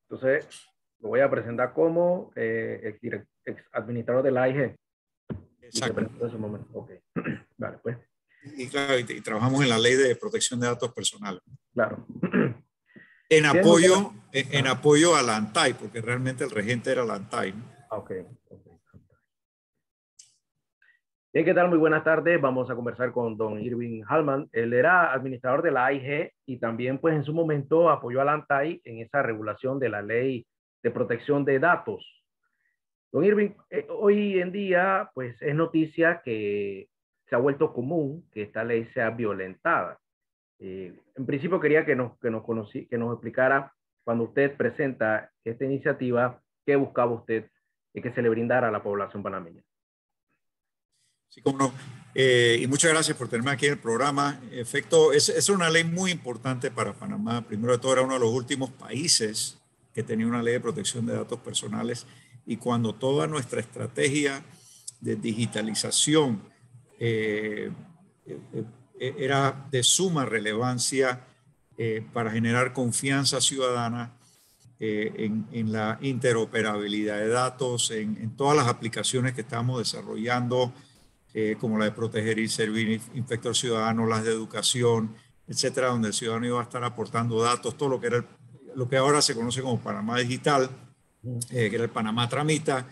Entonces, lo voy a presentar como ex administrador de la AIG. Exacto. En ese momento. Ok. Vale, pues. Y claro, y trabajamos en la ley de protección de datos personales. Claro. En apoyo a la ANTAI, porque realmente el regente era la ANTAI, ¿no? Ok. Bien, ¿qué tal? Muy buenas tardes. Vamos a conversar con don Irving Hallman. Él era administrador de la AIG y también, pues, en su momento apoyó a la ANTAI en esa regulación de la ley de protección de datos. Don Irving, hoy en día, pues, es noticia que se ha vuelto común que esta ley sea violentada. En principio quería que nos explicara, cuando usted presenta esta iniciativa, qué buscaba usted que se le brindara a la población panameña. Sí, como no. Y muchas gracias por tenerme aquí en el programa. En efecto, es una ley muy importante para Panamá. Primero de todo, era uno de los últimos países que tenía una ley de protección de datos personales. Y cuando toda nuestra estrategia de digitalización era de suma relevancia para generar confianza ciudadana en la interoperabilidad de datos, en todas las aplicaciones que estamos desarrollando, como la de proteger y servir inspector ciudadano, las de educación, etcétera, donde el ciudadano iba a estar aportando datos, todo lo que era lo que ahora se conoce como Panamá Digital, que era el Panamá Tramita.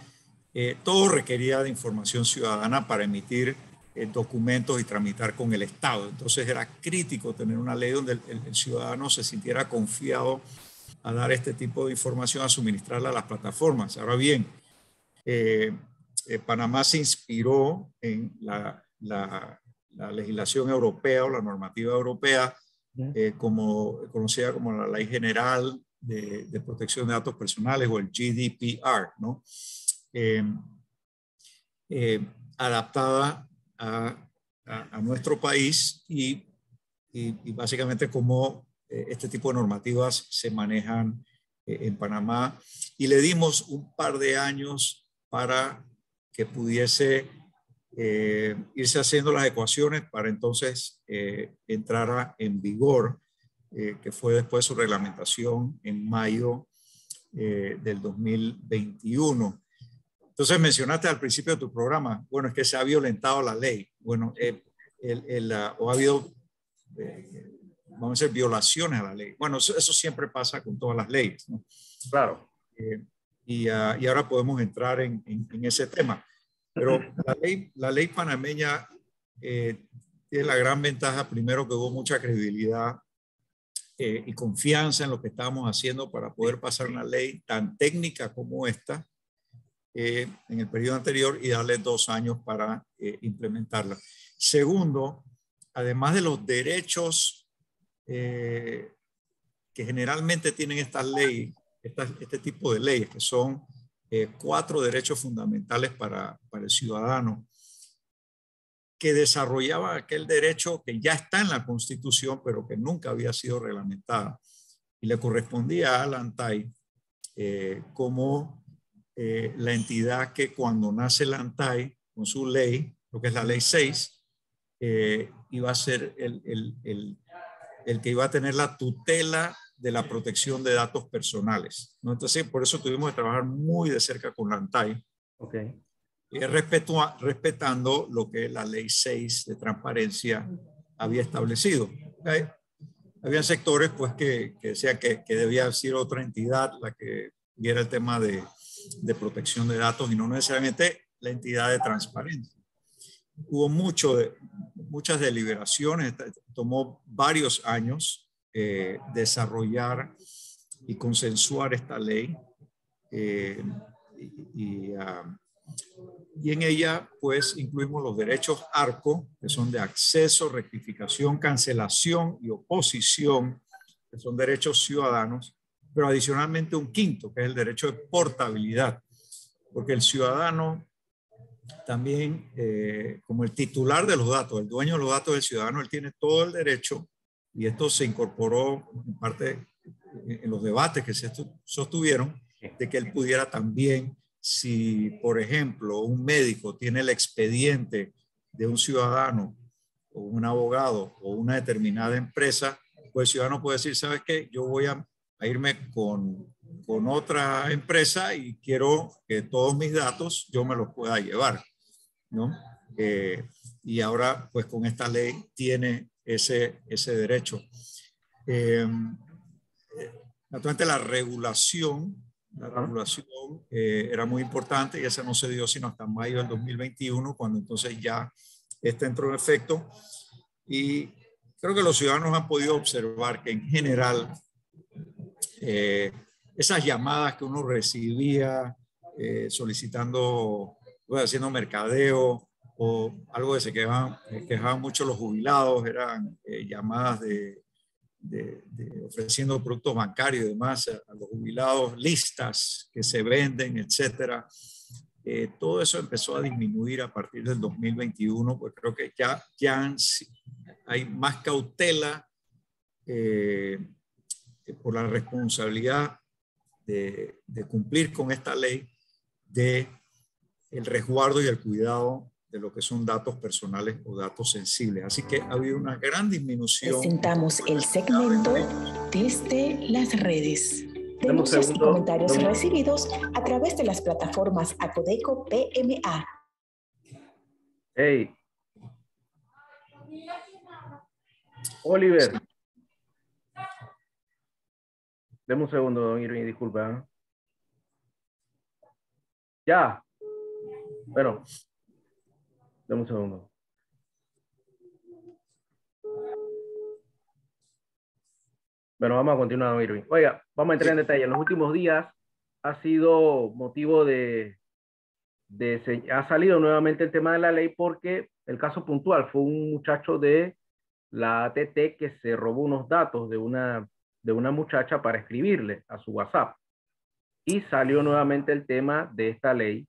Todo requería de información ciudadana para emitir documentos y tramitar con el Estado. Entonces era crítico tener una ley donde el ciudadano se sintiera confiado a dar este tipo de información, a suministrarla a las plataformas. Ahora bien, Panamá se inspiró en la legislación europea o la normativa europea, conocida como la Ley General de Protección de Datos Personales, o el GDPR, ¿no? Adaptada a nuestro país y básicamente cómo este tipo de normativas se manejan en Panamá. Y le dimos un par de años para que pudiese irse haciendo las ecuaciones para entonces entrara en vigor, que fue después su reglamentación en mayo del 2021. Entonces mencionaste al principio de tu programa, bueno, es que se ha violentado la ley. Bueno, o ha habido, vamos a decir, violaciones a la ley. Bueno, eso siempre pasa con todas las leyes, ¿no? Claro. Y ahora podemos entrar en ese tema. Pero la ley panameña tiene la gran ventaja, primero, que hubo mucha credibilidad y confianza en lo que estábamos haciendo para poder pasar una ley tan técnica como esta en el periodo anterior y darle 2 años para implementarla. Segundo, además de los derechos que generalmente tienen estas leyes, este tipo de leyes, que son 4 derechos fundamentales para el ciudadano, que desarrollaba aquel derecho que ya está en la Constitución, pero que nunca había sido reglamentada, y le correspondía a la ANTAI como la entidad que, cuando nace la ANTAI con su ley, lo que es la ley 6, iba a ser el que iba a tener la tutela de la protección de datos personales, ¿no? Entonces, por eso tuvimos que trabajar muy de cerca con la ANTAI, Okay. Respetando lo que la ley 6 de transparencia había establecido. ¿Okay? Había sectores pues, que decían que debía ser otra entidad la que viera el tema de protección de datos y no necesariamente la entidad de transparencia. Hubo muchas deliberaciones, tomó varios años desarrollar y consensuar esta ley, y en ella pues incluimos los derechos ARCO, que son de acceso, rectificación, cancelación y oposición, que son derechos ciudadanos, pero adicionalmente un quinto, que es el derecho de portabilidad, porque el ciudadano también, como el titular de los datos, el dueño de los datos del ciudadano, él tiene todo el derecho, y esto se incorporó en parte en los debates que se sostuvieron, de que él pudiera también, si por ejemplo un médico tiene el expediente de un ciudadano o un abogado o una determinada empresa, pues el ciudadano puede decir, ¿sabes qué? Yo voy a irme con con otra empresa y quiero que todos mis datos yo me los pueda llevar, ¿no? Y ahora, pues con esta ley tiene ese derecho. Naturalmente la regulación era muy importante y esa no se dio sino hasta mayo del 2021, cuando entonces ya entró en efecto. Y creo que los ciudadanos han podido observar que en general esas llamadas que uno recibía solicitando, bueno, haciendo mercadeo o algo que se quejaban mucho los jubilados, eran llamadas de ofreciendo productos bancarios y demás a los jubilados, listas que se venden, etcétera. Todo eso empezó a disminuir a partir del 2021, pues creo que ya hay más cautela por la responsabilidad de cumplir con esta ley de el resguardo y el cuidado de lo que son datos personales o datos sensibles. Así que ha habido una gran disminución. Presentamos el segmento desde las redes. Denuncias y comentarios recibidos a través de las plataformas Acodeco PMA. Hey. Oliver. Deme un segundo, don Irving, disculpa. Ya. Bueno. Dame un segundo. Bueno, vamos a continuar, don Irving. Oiga, vamos a entrar en detalle. En los últimos días ha sido motivo ha salido nuevamente el tema de la ley porque el caso puntual fue un muchacho de la ATT que se robó unos datos de una muchacha para escribirle a su WhatsApp. Y salió nuevamente el tema de esta ley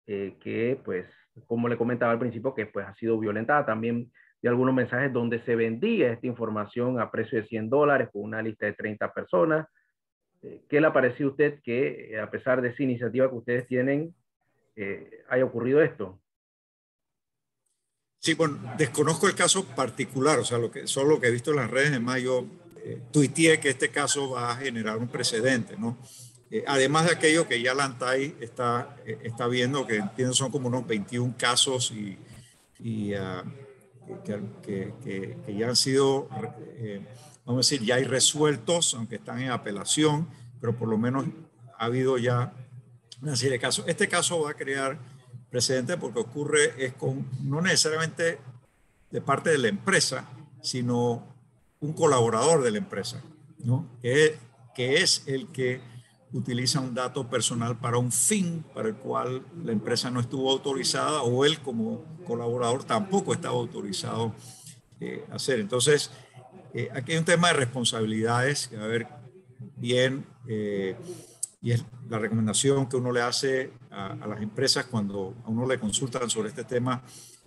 que, pues, como le comentaba al principio, que pues ha sido violentada. También de algunos mensajes donde se vendía esta información a precio de $100 con una lista de 30 personas. ¿Qué le pareció a usted que, a pesar de esa iniciativa que ustedes tienen, haya ocurrido esto? Sí, bueno, desconozco el caso particular, o sea, solo lo que he visto en las redes. Además, yo tuiteé que este caso va a generar un precedente, ¿no? Además de aquello que ya la ANTAI está viendo, que entiendo son como unos 21 casos que ya han sido, vamos a decir, ya hay resueltos, aunque están en apelación, pero por lo menos ha habido ya una serie de casos. Este caso va a crear precedente porque ocurre no necesariamente de parte de la empresa, sino un colaborador de la empresa, ¿no? Que es el que utiliza un dato personal para un fin para el cual la empresa no estuvo autorizada o él como colaborador tampoco estaba autorizado a hacer. Entonces, aquí hay un tema de responsabilidades que va a haber bien, y es la recomendación que uno le hace a las empresas cuando a uno le consultan sobre este tema.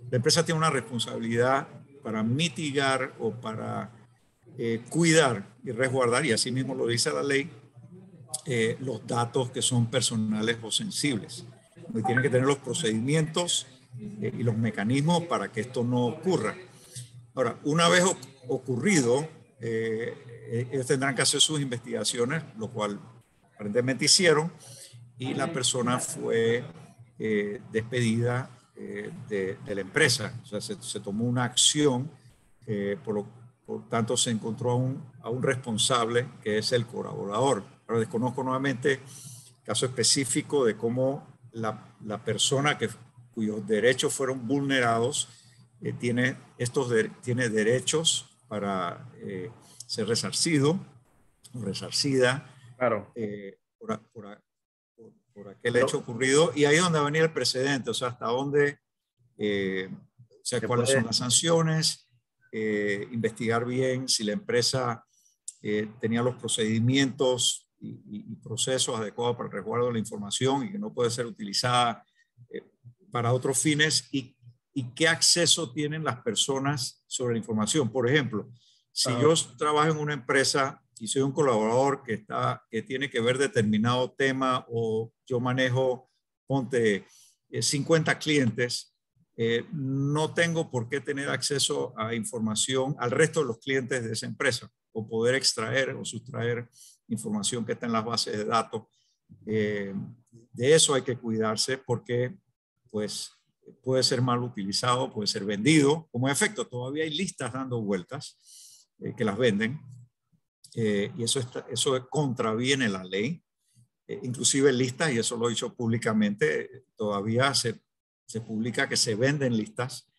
La empresa tiene una responsabilidad para mitigar o para cuidar y resguardar, y así mismo lo dice la ley, los datos que son personales o sensibles. Y tienen que tener los procedimientos y los mecanismos para que esto no ocurra. Ahora, una vez ocurrido, ellos tendrán que hacer sus investigaciones, lo cual aparentemente hicieron, y la persona fue despedida de la empresa. O sea, se tomó una acción, por tanto se encontró a un responsable que es el colaborador. Ahora desconozco nuevamente el caso específico de cómo la persona cuyos derechos fueron vulnerados tiene derechos para ser resarcido o resarcida, claro, por aquel hecho ocurrido. Y ahí es donde va a venir el precedente, o sea, hasta dónde, o sea, cuáles son las sanciones, investigar bien si la empresa tenía los procedimientos y procesos adecuados para el resguardo de la información y que no puede ser utilizada para otros fines, y qué acceso tienen las personas sobre la información. Por ejemplo, si yo trabajo en una empresa y soy un colaborador que tiene que ver determinado tema, o yo manejo, ponte, 50 clientes, no tengo por qué tener acceso a información al resto de los clientes de esa empresa o poder extraer o sustraer información que está en las bases de datos. De eso hay que cuidarse porque pues, puede ser mal utilizado, puede ser vendido. Como efecto, todavía hay listas dando vueltas que las venden y eso contraviene la ley. Inclusive listas, y eso lo he dicho públicamente, todavía se publica que se venden listas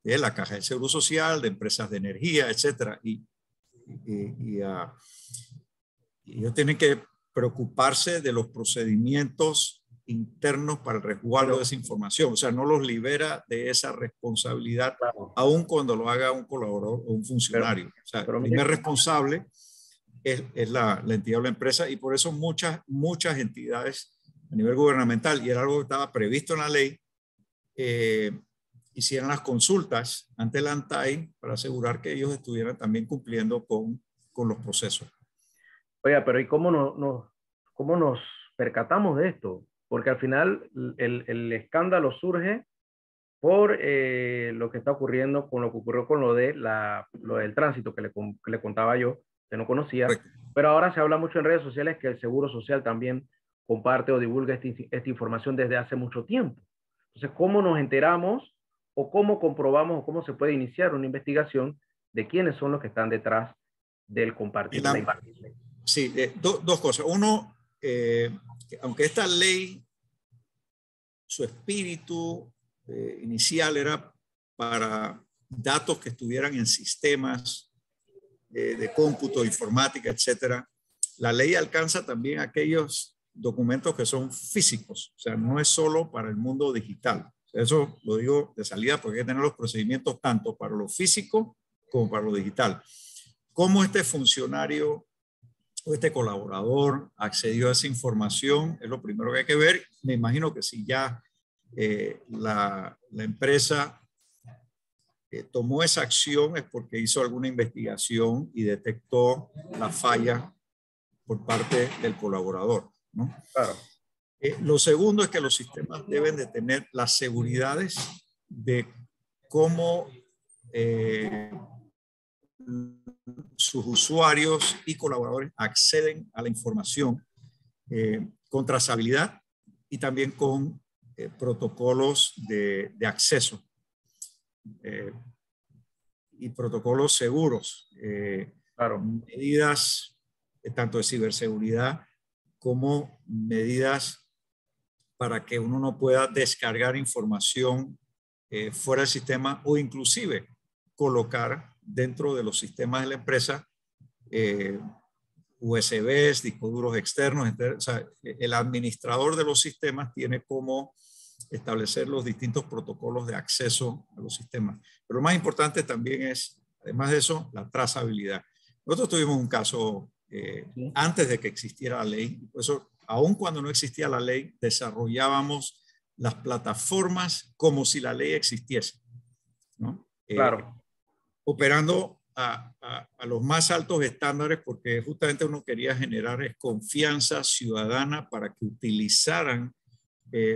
de la Caja de Seguro Social, de empresas de energía, etcétera, y ellos tienen que preocuparse de los procedimientos internos para el resguardo de esa información. O sea, no los libera de esa responsabilidad, claro, aun cuando lo haga un colaborador o un funcionario. O sea, el primer responsable es la entidad o la empresa, y por eso muchas entidades a nivel gubernamental, y era algo que estaba previsto en la ley, hicieran las consultas ante la ANTAI para asegurar que ellos estuvieran también cumpliendo con los procesos. Oiga, pero ¿y cómo nos percatamos de esto? Porque al final el escándalo surge por lo que está ocurriendo con lo que ocurrió con lo del tránsito que le contaba yo, que no conocía. Correcto. Pero ahora se habla mucho en redes sociales que el Seguro Social también comparte o divulga esta información desde hace mucho tiempo. Entonces, ¿cómo nos enteramos o cómo comprobamos o cómo se puede iniciar una investigación de quiénes son los que están detrás del compartir la información? Sí, dos cosas. Uno, aunque esta ley, su espíritu inicial era para datos que estuvieran en sistemas de cómputo, informática, etcétera, la ley alcanza también aquellos documentos que son físicos. O sea, no es solo para el mundo digital. Eso lo digo de salida porque hay que tener los procedimientos tanto para lo físico como para lo digital. ¿Cómo este funcionario o este colaborador accedió a esa información? Es lo primero que hay que ver. Me imagino que si ya la empresa tomó esa acción es porque hizo alguna investigación y detectó la falla por parte del colaborador, ¿no? Claro. Lo segundo es que los sistemas deben de tener las seguridades de cómo sus usuarios y colaboradores acceden a la información con trazabilidad y también con protocolos de acceso y protocolos seguros, claro, medidas tanto de ciberseguridad como medidas para que uno no pueda descargar información fuera del sistema o inclusive colocar dentro de los sistemas de la empresa USBs, discos duros externos. O sea, el administrador de los sistemas tiene cómo establecer los distintos protocolos de acceso a los sistemas. Pero lo más importante también es, además de eso, la trazabilidad. Nosotros tuvimos un caso antes de que existiera la ley. Por eso, aun cuando no existía la ley, desarrollábamos las plataformas como si la ley existiese, ¿no? Claro. Operando a los más altos estándares, porque justamente uno quería generar confianza ciudadana para que utilizaran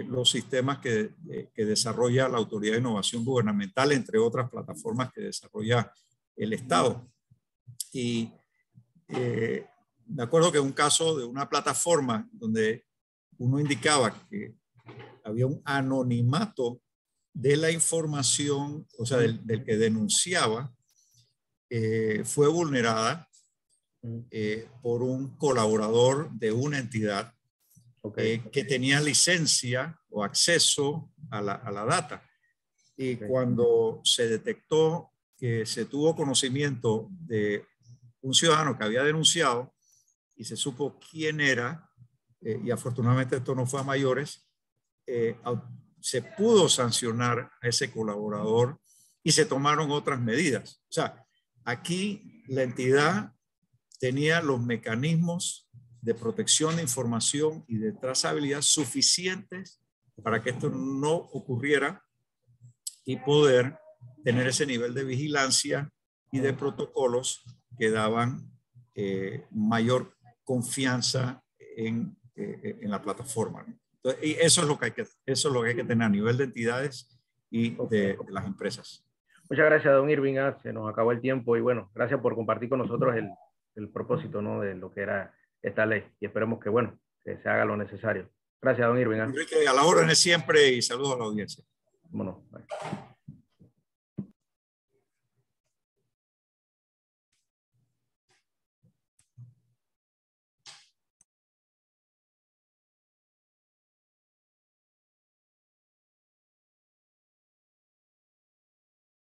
los sistemas que desarrolla la Autoridad de Innovación Gubernamental, entre otras plataformas que desarrolla el Estado. Y me acuerdo que un caso de una plataforma donde uno indicaba que había un anonimato de la información, o sea, del que denunciaba, fue vulnerada por un colaborador de una entidad que tenía licencia o acceso a la data. Y cuando se detectó que se tuvo conocimiento de un ciudadano que había denunciado y se supo quién era, y afortunadamente esto no fue a mayores, se pudo sancionar a ese colaborador y se tomaron otras medidas. O sea, aquí la entidad tenía los mecanismos de protección de información y de trazabilidad suficientes para que esto no ocurriera y poder tener ese nivel de vigilancia y de protocolos que daban mayor confianza en la plataforma, ¿no? Entonces, y eso es lo que hay que tener a nivel de entidades y de las empresas. Muchas gracias, don Irving. Se nos acabó el tiempo y bueno, gracias por compartir con nosotros el propósito, ¿no?, de lo que era esta ley y esperemos que, bueno, que se haga lo necesario. Gracias, don Irving. Enrique, a las órdenes siempre y saludos a la audiencia. Bueno, bye.